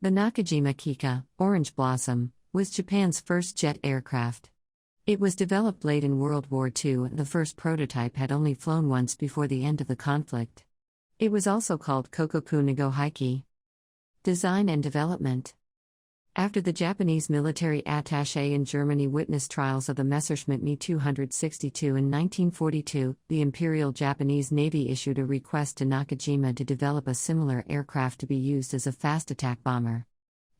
The Nakajima Kikka, Orange Blossom, was Japan's first jet aircraft. It was developed late in World War II and the first prototype had only flown once before the end of the conflict. It was also called Kōkoku Nigō Heiki. Design and development. After the Japanese military attaché in Germany witnessed trials of the Messerschmitt Me 262 in 1942, the Imperial Japanese Navy issued a request to Nakajima to develop a similar aircraft to be used as a fast attack bomber.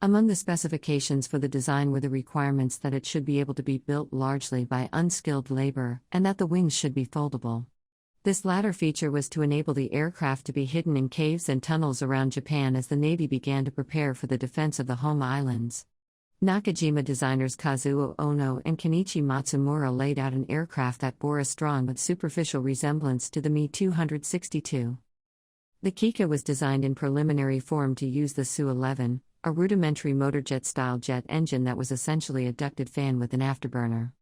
Among the specifications for the design were the requirements that it should be able to be built largely by unskilled labor, and that the wings should be foldable. This latter feature was to enable the aircraft to be hidden in caves and tunnels around Japan as the Navy began to prepare for the defense of the home islands. Nakajima designers Kazuo Ohno and Kenichi Matsumura laid out an aircraft that bore a strong but superficial resemblance to the Me 262. The Kikka was designed in preliminary form to use the Su-11, a rudimentary motorjet-style jet engine that was essentially a ducted fan with an afterburner.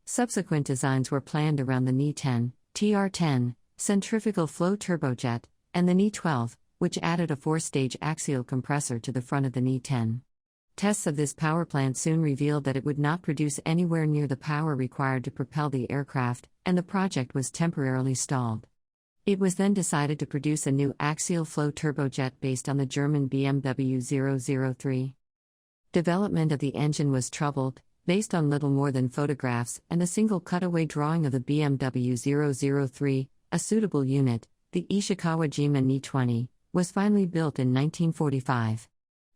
Subsequent designs were planned around the Ni-10, TR-10, centrifugal flow turbojet, and the Ni-12, which added a 4-stage axial compressor to the front of the Ni-10. Tests of this power plant soon revealed that it would not produce anywhere near the power required to propel the aircraft, and the project was temporarily stalled. It was then decided to produce a new axial flow turbojet based on the German BMW 003. Development of the engine was troubled, based on little more than photographs and a single cutaway drawing of the BMW 003, a suitable unit, the Ishikawa-jima Ni-20, was finally built in 1945.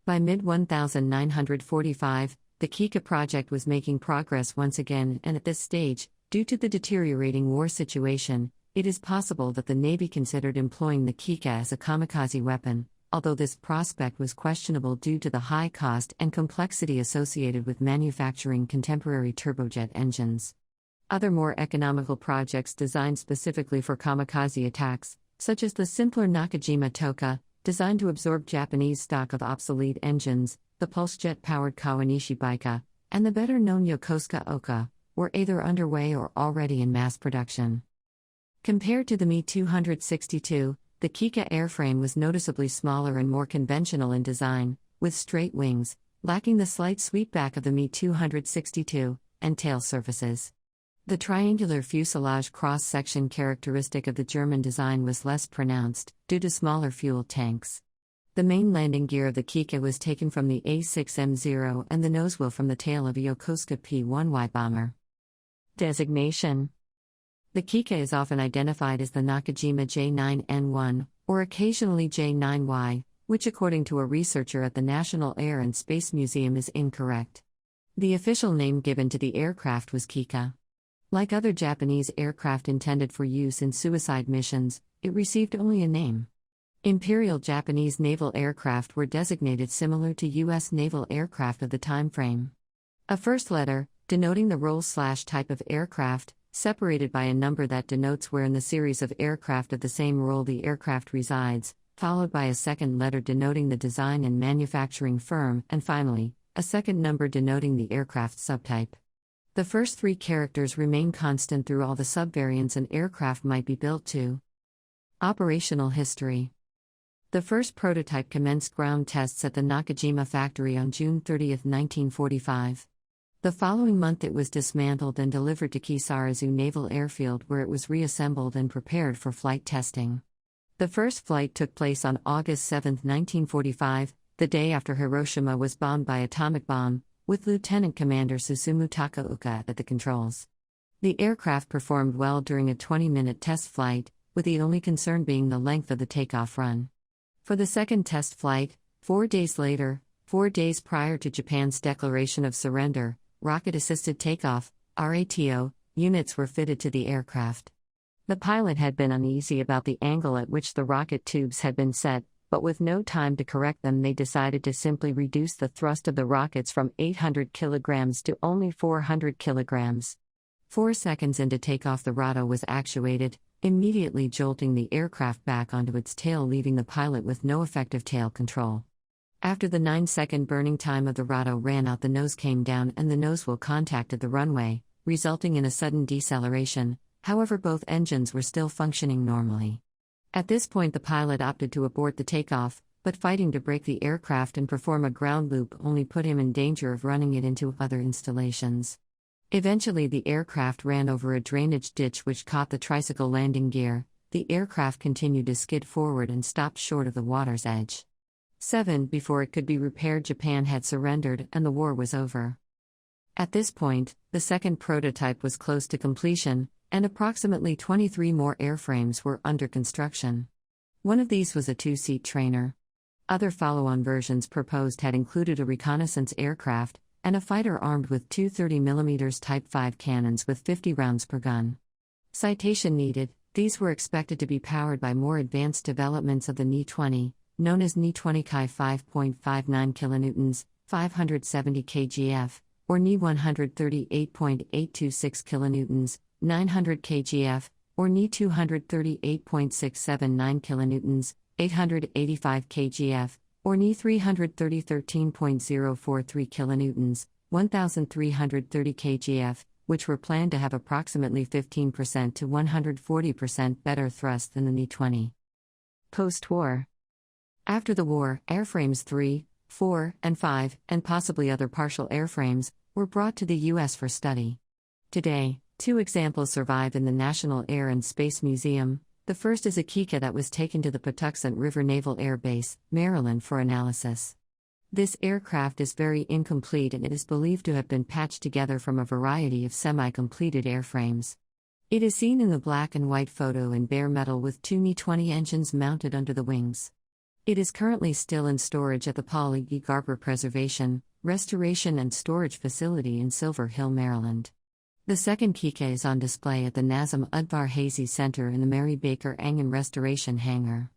By mid-1945, the Kikka project was making progress once again, and at this stage, due to the deteriorating war situation, it is possible that the Navy considered employing the Kikka as a kamikaze weapon, although this prospect was questionable due to the high cost and complexity associated with manufacturing contemporary turbojet engines. Other more economical projects designed specifically for kamikaze attacks, such as the simpler Nakajima Toka, designed to absorb Japanese stock of obsolete engines, the pulsejet-powered Kawanishi Baika, and the better-known Yokosuka Oka, were either underway or already in mass production. Compared to the Me 262, the Kikka airframe was noticeably smaller and more conventional in design, with straight wings, lacking the slight sweepback of the Me 262, and tail surfaces. The triangular fuselage cross-section characteristic of the German design was less pronounced, due to smaller fuel tanks. The main landing gear of the Kikka was taken from the A6M0 and the nosewheel from the tail of a Yokosuka P-1Y bomber. Designation. The Kikka is often identified as the Nakajima J9N1, or occasionally J9Y, which according to a researcher at the National Air and Space Museum is incorrect. The official name given to the aircraft was Kikka. Like other Japanese aircraft intended for use in suicide missions, it received only a name. Imperial Japanese naval aircraft were designated similar to U.S. naval aircraft of the time frame. A first letter, denoting the role/type of aircraft, separated by a number that denotes where in the series of aircraft of the same role the aircraft resides, followed by a second letter denoting the design and manufacturing firm, and finally, a second number denoting the aircraft subtype. The first three characters remain constant through all the subvariants an aircraft might be built to. Operational history. The first prototype commenced ground tests at the Nakajima factory on June 30, 1945. The following month it was dismantled and delivered to Kisarazu Naval Airfield where it was reassembled and prepared for flight testing. The first flight took place on August 7, 1945, the day after Hiroshima was bombed by atomic bomb, with Lieutenant Commander Susumu Takauka at the controls. The aircraft performed well during a 20-minute test flight, with the only concern being the length of the takeoff run. For the second test flight, 4 days later, 4 days prior to Japan's declaration of surrender, rocket-assisted takeoff, RATO, units were fitted to the aircraft. The pilot had been uneasy about the angle at which the rocket tubes had been set, but with no time to correct them they decided to simply reduce the thrust of the rockets from 800 kilograms to only 400 kilograms. 4 seconds into takeoff the RATO was actuated, immediately jolting the aircraft back onto its tail, leaving the pilot with no effective tail control. After the 9-second burning time of the RATO ran out, the nose came down and the nosewheel contacted the runway, resulting in a sudden deceleration. However, both engines were still functioning normally. At this point the pilot opted to abort the takeoff, but fighting to break the aircraft and perform a ground loop only put him in danger of running it into other installations. Eventually, the aircraft ran over a drainage ditch which caught the tricycle landing gear. The aircraft continued to skid forward and stopped short of the water's edge. 7. Before it could be repaired, Japan had surrendered and the war was over. At this point, the second prototype was close to completion, and approximately 23 more airframes were under construction. One of these was a two-seat trainer. Other follow-on versions proposed had included a reconnaissance aircraft and a fighter armed with two 30mm Type 5 cannons with 50 rounds per gun. Citation needed. These were expected to be powered by more advanced developments of the Ni-20, known as Ni-20 Kai 5.59 kN, 570 kgf, or Ni 138.826 kN, 900 kgf, or Ni 238.679 kN, 885 kgf, or Ni 313.043 kN, 1330 kgf, which were planned to have approximately 15% to 140% better thrust than the Ni-20. Post-war. After the war, airframes 3, 4, and 5, and possibly other partial airframes, were brought to the U.S. for study. Today, 2 examples survive in the National Air and Space Museum. The first is a Kikka that was taken to the Patuxent River Naval Air Base, Maryland, for analysis. This aircraft is very incomplete and it is believed to have been patched together from a variety of semi-completed airframes. It is seen in the black and white photo in bare metal with 2 Ni-20 engines mounted under the wings. It is currently still in storage at the Paul E. Garber Preservation, Restoration and Storage Facility in Silver Hill, Maryland. The second Kikka is on display at the Nazem Udvar Hazy Center in the Mary Baker Angen Restoration Hangar.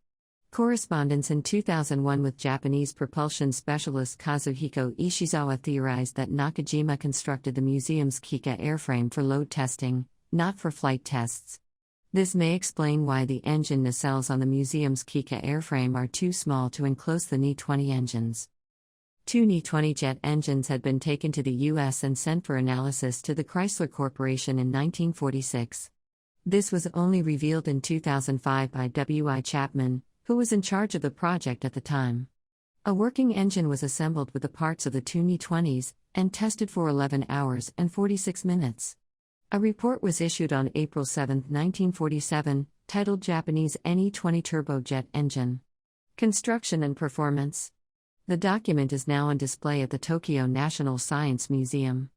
Correspondence in 2001 with Japanese propulsion specialist Kazuhiko Ishizawa theorized that Nakajima constructed the museum's Kikka airframe for load testing, not for flight tests. This may explain why the engine nacelles on the museum's Kikka airframe are too small to enclose the Ni-20 engines. 2 Ni-20 jet engines had been taken to the U.S. and sent for analysis to the Chrysler Corporation in 1946. This was only revealed in 2005 by W.I. Chapman, who was in charge of the project at the time. A working engine was assembled with the parts of the 2 Ni-20s, and tested for 11 hours and 46 minutes. A report was issued on April 7, 1947, titled Japanese Ne-20 Turbojet Engine. Construction and Performance. The document is now on display at the Tokyo National Science Museum.